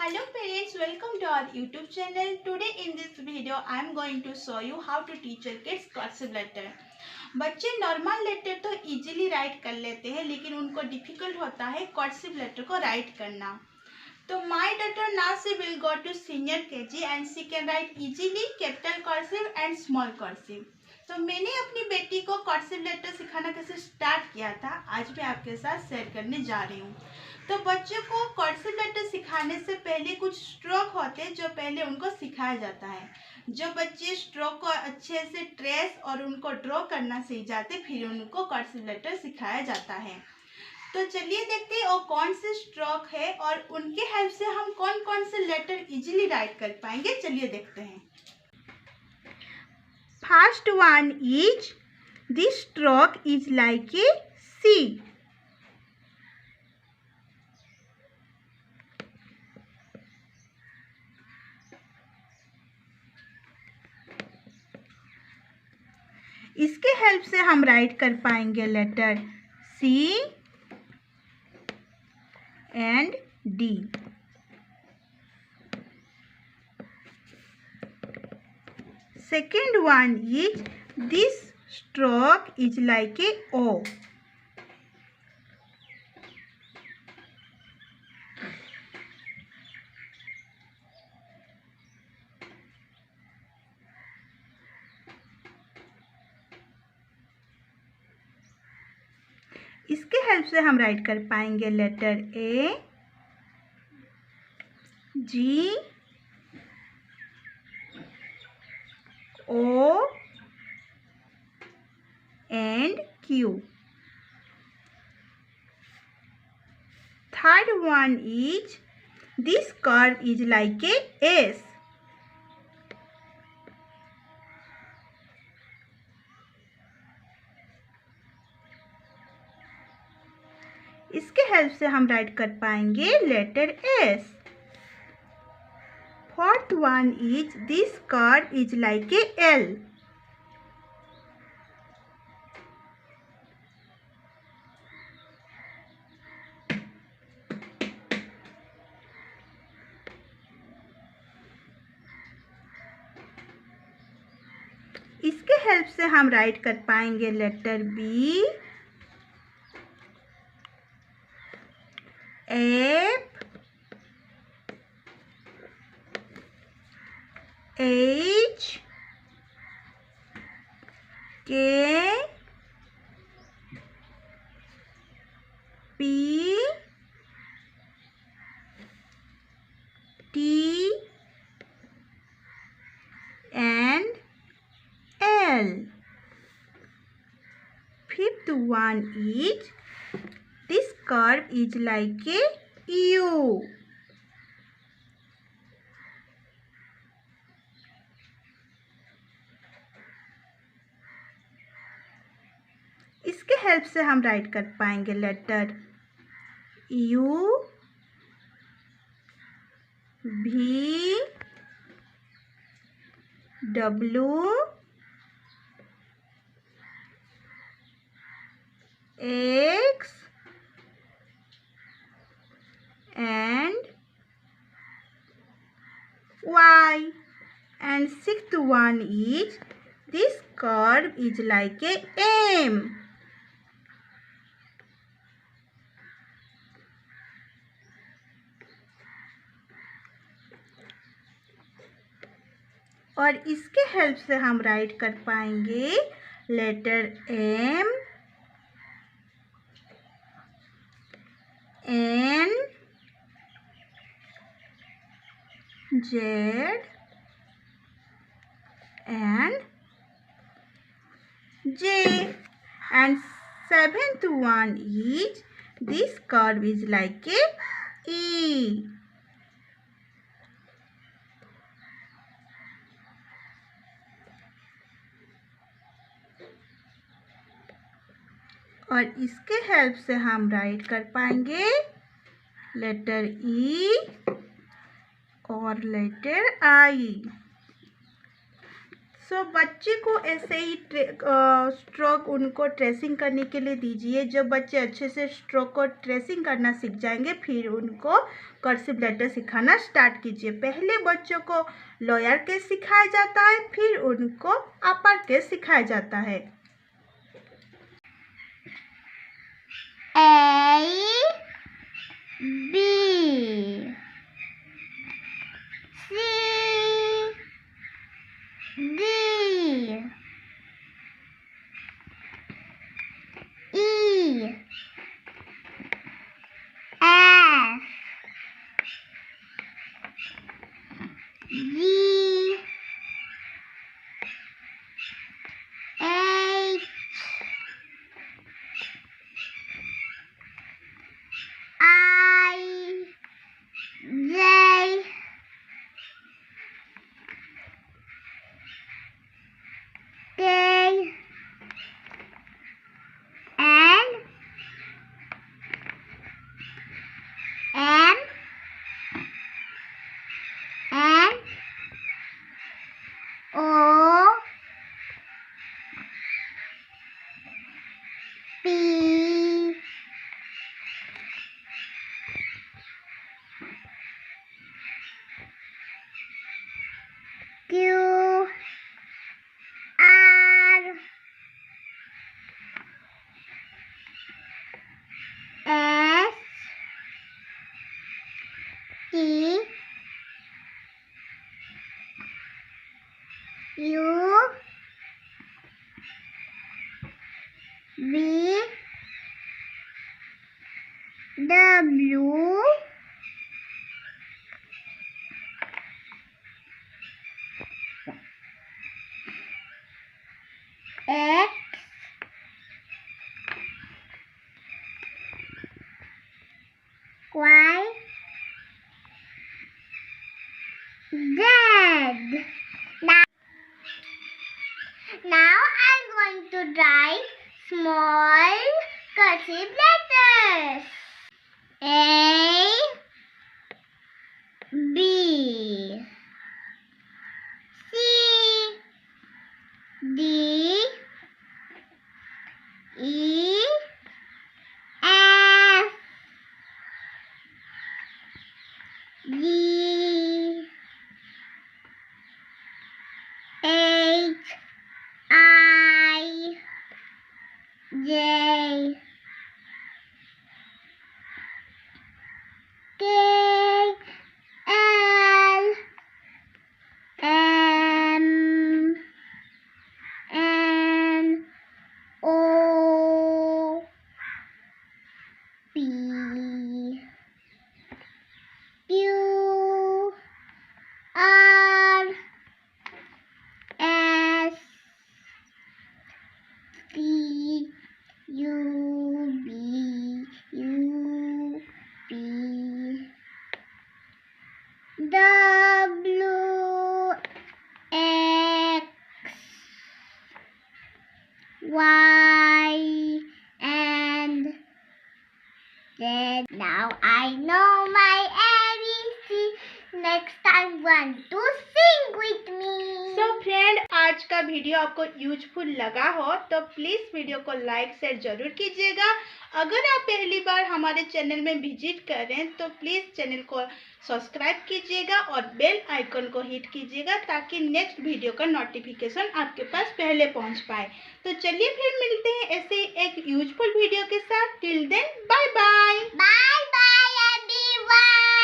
Hello parents, welcome to our YouTube channel. Today in this video I am going to show you how to teach your kids cursive letter. बच्चे normal letter तो easily right कर लेते हैं, लेकिन उनको difficult होता है cursive letter को राइट करना. तो my daughter now she will go to senior KG and she can write easily capital cursive and small cursive. तो मैंने अपनी बेटी को कर्सिव लेटर सिखाना कैसे स्टार्ट किया था, आज मैं आपके साथ शेयर करने जा रही हूँ. तो बच्चों को कर्सिव लेटर सिखाने से पहले कुछ स्ट्रोक होते हैं जो पहले उनको सिखाया जाता है. जो बच्चे स्ट्रोक को अच्छे से ट्रेस और उनको ड्रॉ करना सीख जाते, फिर उनको कर्सिव लेटर सिखाया जाता है. तो चलिए देखते हैं वो कौन से स्ट्रोक है और उनके हेल्प से हम कौन कौन से लेटर इजीली राइट कर पाएंगे. चलिए देखते हैं. First one is this stroke is like a C. इसके हेल्प से हम राइट कर पाएंगे letter C and D. Second one is this stroke is like a O. इसके हेल्प से हम राइट कर पाएंगे letter A, G, O and Q. Third one is this curve is like a S. इसके help से हम write कर पाएंगे letter S. Fourth one is this curve is like A L. इसके हेल्प से हम राइट कर पाएंगे letter B, F, H, K, P, T and L. Fifth one is this curve is like a U. इसके help से हम write कर पाएंगे letter U, V, W, X and Y. And sixth one is this curve is like a M. और इसके help से हम write कर पाएंगे letter M, N, Z and J. And seventh one is this curve is like a E. और इसके help से हम राइट कर पाएंगे लेटर E और लेटर I. सो बच्चे को ऐसे ही स्ट्रोक उनको ट्रेसिंग करने के लिए दीजिए। जब बच्चे अच्छे से स्ट्रोक को ट्रेसिंग करना सीख जाएंगे फिर उनको कर्सिव लेटर सिखाना स्टार्ट कीजिए। पहले बच्चों को लोअर केस सिखाया जाता है, फिर उनको अपर केस सिखाया जाता है। A B C D E F G H I J K L M N O P Q R S T U V W X Y Z. Now I'm going to write small cursive letters. A B C D E F G H I J K L M N O P Q R S T U B U P W X Y and Z. Now I know my ABC. Next time want to sing with me. So friend, आज का video आपको useful लगा हो तो please video को like share जरूर कीजिएगा। अगर आप पहली बार हमारे चैनल में विजिट करें तो प्लीज़ चैनल को सब्सक्राइब कीजिएगा और बेल आइकन को हिट कीजिएगा ताकि नेक्स्ट वीडियो का नोटिफिकेशन आपके पास पहले पहुंच पाए। तो चलिए फिर मिलते हैं ऐसे ही एक यूजफुल वीडियो के साथ। Till then bye bye. Bye bye everyone.